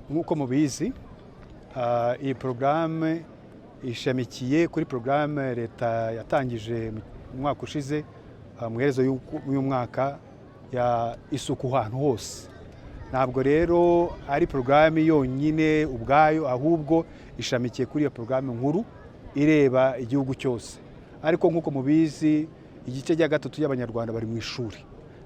nk'uko mubizi iyi porogaramu ishamikiye kuri porogaramu leta yatangije mu mwaka ushize mu iherezo y'umwaka ya isuku ahantu hose. Ntabwo rero ari porogaramu yonyine ubwayo, ahubwo ishamikiye kuri iyo porogaramu nkuru ireba igihugu cyose. Ariko nk'uko mubizi igice cya gatatu y'Abanyarwanda bari mu ishuri.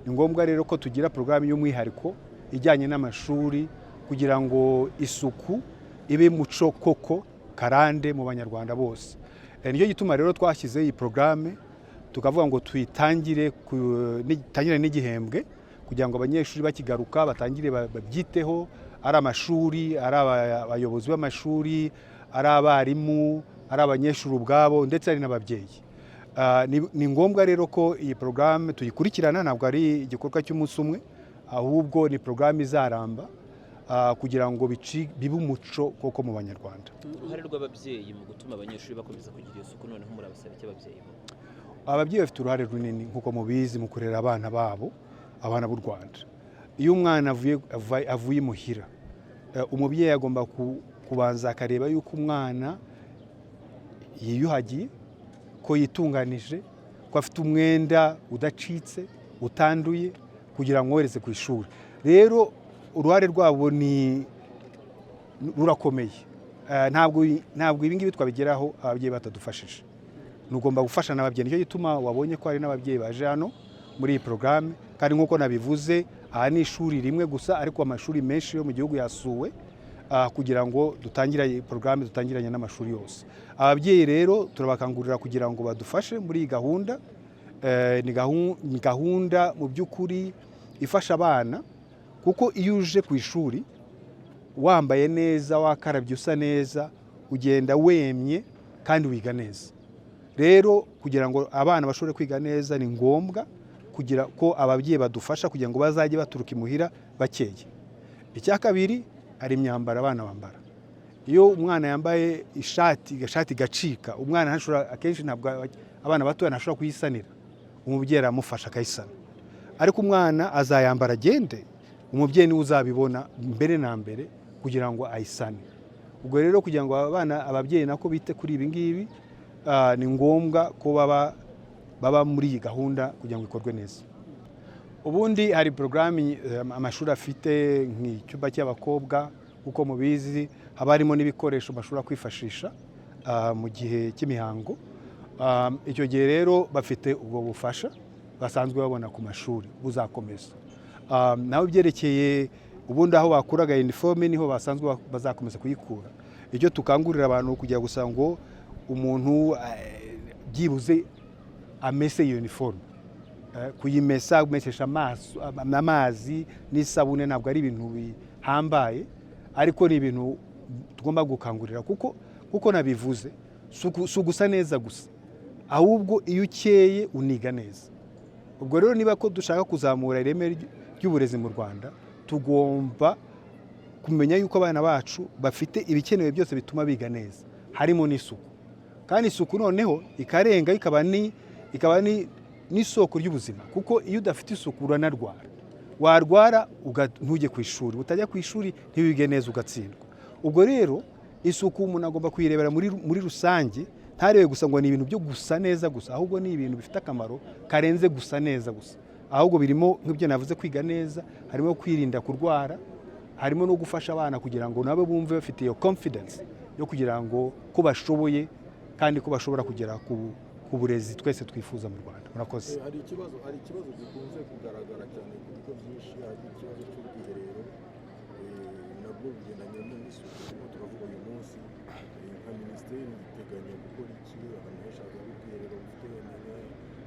Ni ngombwa rero ko tugira porogaramu y'umwihariko ijyanye n'amashuri kugira ngo isuku ibe muco koko karande mu Banyarwanda bose. Nicyo gituma rero twashyize iyi porogaramu tukavuga ngo tuyitangire n'igihembwe kugira ngo abanyeshuri bakigaruka batangire babyiteho, ari amashuri, ari abayobozi b'amashuri, ari abarimu, ari abanyeshuri ubwabo ndetse ari n'ababyeyi. Ni ngombwa rero ko iyi porogaramu tuyikurikirana, ntabwo ari igikorwa cy'umunsi umwe, ahubwo ni porogaramu izaramba kugira ngo bibe umuco koko mu Banyarwanda. Uruhare rw'ababyeyi mu gutuma abanyeshuri bakomeza kugira isuku, noneho murabasaba iki ababyeyi? Ababyeyi bafite uruhare runini nk'uko mubizi mu kurera abana babo, abana b'u Rwanda. Iyo umwana avuye imuhira, umubyeyi agomba kubanza akareba yuko umwana yiyuhagiye, ko yitunganije, ko afite umwenda udacitse, utanduye, kugira ngo wohereze ku ishuri. Rero uruhare rwabo rurakomeye. Ntabwo ibi ngibi twabigeraho ababyeyi batadufashije. Nugomba gufasha n'ababyeyi. Nicyo gituma wabonye ko hari n'ababyeyi baje hano muri iyi porogaramu, kandi nk'uko nabivuze aha ni ishuri rimwe gusa, ariko amashuri menshi yo mu gihugu yasuwe kugira ngo dutangire porogaramu dutangiranye n'amashuri yose. Ababyeyi rero turabakangurira kugira ngo badufashe muri iyi gahunda. Ni gahunda mu by'ukuri ifasha abana, kuko iyo uje ku ishuri wambaye neza, wakarabye usa neza, ugenda wemye kandi wiga neza. Rero kugira ngo abana bashobore kwiga neza ni ngombwa kugira ko ababyeyi badufasha kugira ngo bazajye baturuka imuhira bakeye. Icya kabiri ari imyambaro abana bambara. Iyo umwana yambaye ishati gacika, umwana akenshi ntabwo abana batoya ntashobora kuyisanira, umubyeyi aramufasha akayisana. Ariko umwana azayambara agende, umubyeyi niwe uzabibona mbere na mbere kugira ngo ayisane. Ubwo rero kugira ngo ababyeyi nako bite kuri ibi ngibi, ni ngombwa ko baba muri iyi gahunda kugira ngo ikorwe neza. Ubundi hari porogaramu amashuri afite nk'icyumba cy'abakobwa, uko mubizi haba harimo n'ibikoresho bashobora kwifashisha mu gihe cy'imihango. Icyo gihe rero bafite ubwo bufasha basanzwe babona ku mashuri buzakomeza. Naho byerekeye ubundi aho bakuraga uniforme niho basanzwe bazakomeza kuyikura. Icyo tukangurira abantu kugira gusa ngo umuntu byibuze amese iyo uniforme. Kuyimesa, kumesesha amazi n'isabune ntabwo ari ibintu bihambaye, ariko ni ibintu tugomba gukangurira, kuko nabivuze si ugusa neza gusa, ahubwo iyo ukeye uniga neza. Ubwo rero niba ko dushaka kuzamura ireme ry'uburezi mu Rwanda, tugomba kumenya yuko abana bacu bafite ibikenewe byose bituma biga neza, harimo n'isuku. Kandi isuku noneho ikarenga ikaba n'isoko ry'ubuzima, kuko iyo udafite isuku uranarwara. Warwara ntujye ku ishuri, utajya ku ishuri ntiwige neza ugatsindwa. Ubwo rero isuku umuntu agomba kuyirebera muri rusange, ntarebe gusa ngo ni ibintu byo gusa neza gusa, ahubwo ni ibintu bifite akamaro karenze gusa neza gusa. Ahubwo birimo nk'ibyo navuze, kwiga neza, harimo kwirinda kurwara, harimo no gufasha abana kugira ngo nabo bumve bafite iyo confidence yo kugira ngo ko bashoboye kandi ko bashobora kugera ku burezi twese twifuza mu Rwanda. Murakoze. Hari ikibazo gikunze kugaragara cyane ku bigo byinshi, hari ikibazo cy'ubwiherero nabwo bigendanye n'isuku. Kuko turavuga uyu munsi nka minisiteri iteganya gukora iki ahantu henshi hari ubwiherero bufite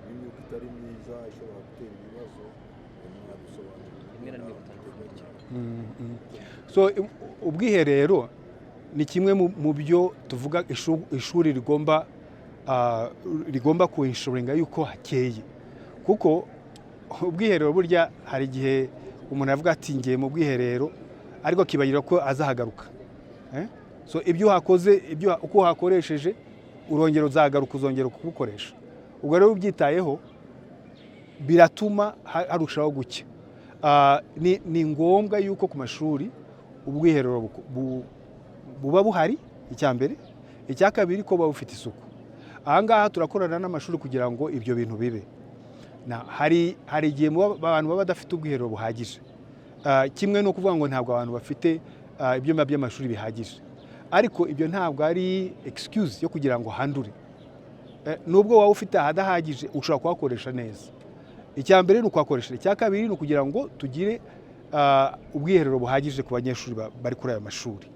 n'imyuka itari myiza ishobora gutera ibibazo, mwadusobanurira. So ubwiherero ni kimwe mu byo tuvuga ishuri rigomba kuinshuringa yuko hakeye, kuko ubwiherero burya hari igihe umuntu avuga ati ngiye mu bwiherero ariko kibagira ko azahagaruka. So ibyo hakoze, uko hakoresheje urongera uzagaruka, uzongera kubukoresha. Ubwo rero ubyitayeho biratuma harushaho gucya. Ni ngombwa yuko ku mashuri ubwiherero buba buhari, icya mbere. Icya kabiri ko buba bufite isuku. Aha ngaha turakorana n'amashuri kugira ngo ibyo bintu bibe. Hari igihe abantu baba badafite ubwiherero buhagije, kimwe no kuvuga ngo ntabwo abantu bafite ibyumba by'amashuri bihagije, ariko ibyo ntabwo ari excuse yo kugira ngo handure. Nubwo waba ufite ahadahagije ushobora kuhakoresha neza. Icya mbere ni ukuhakoresha, icya kabiri ni ukugira ngo tugire ubwiherero buhagije ku banyeshuri bari kuri ayo mashuri.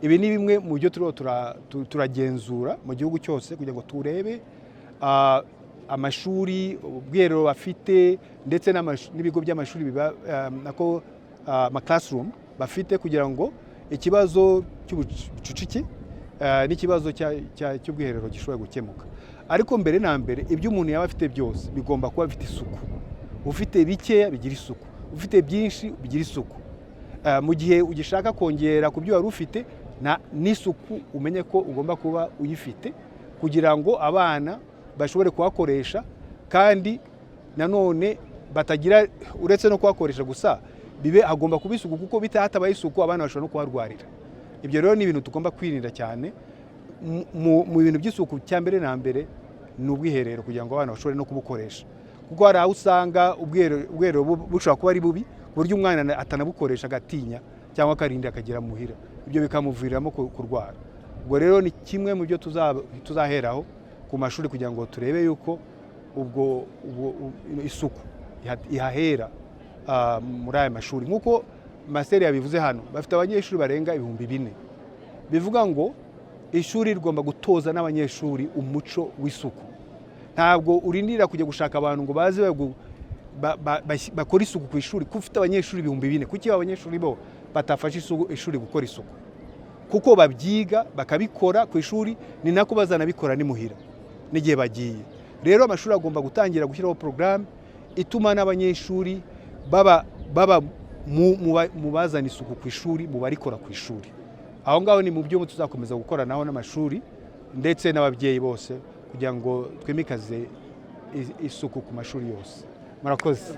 Ibi ni bimwe mu byo turagenzura mu gihugu cyose kugira ngo turebe amashuri, ubwiherero bafite ndetse n'ibigo by'amashuri biba nako classroom bafite, kugira ngo ikibazo cy'ubucucike n'ikibazo cy'ubwiherero gishobora gukemuka. Ariko mbere na mbere ibyo umuntu yaba afite byose bigomba kuba bifite isuku. Ufite bikeya bigira isuku, ufite byinshi bigira isuku. Mu gihe ugishaka kongera ku byo wari ufite, n'isuku umenye ko ugomba kuba uyifite kugira ngo abana bashobore kuhakoresha, kandi nanone batagira uretse no kuhakoresha gusa, hagomba kuba isuku, kuko hatabaye isuku abana bashobora no kuharwarira. Ibyo rero ni ibintu tugomba kwirinda cyane. Mu bintu by'isuku cya mbere na mbere ni ubwiherero, kugira ngo abana bashobore no kubukoresha, kuko hari aho usanga ubwiherero bushobora kuba ari bubi ku buryo umwana atanabukoresha agatinya cyangwa akarinda akagera muhira, ibyo bikamuviramo kurwara. Ubwo rero ni kimwe mu byo tuzaheraho ku mashuri kugira ngo turebe yuko isuku ihahera muri aya mashuri. Nk'uko Maseri yabivuze hano, bafite abanyeshuri barenga 4,000. Bivuga ngo ishuri rigomba gutoza n'abanyeshuri umuco w'isuku. Ntabwo urindira kujya gushaka abantu ngo baze bakora isuku ku ishuri, kuko ufite abanyeshuri 4,000. Kuki abanyeshuri bo batafasha ishuri gukora isuku? Kuko babyiga bakabikora ku ishuri, ni nako bazanabikora nimuhira n'igihe bagiye. Rero amashuri agomba gutangira gushyiraho porogaramu ituma n'abanyeshuri baba mu bazana isuku ku ishuri, mu barikora ku ishuri. Aho ngaho ni mu byo tuzakomeza gukoranaho n'amashuri ndetse n'ababyeyi bose kugira ngo twimikaze isuku ku mashuri yose. Murakoze.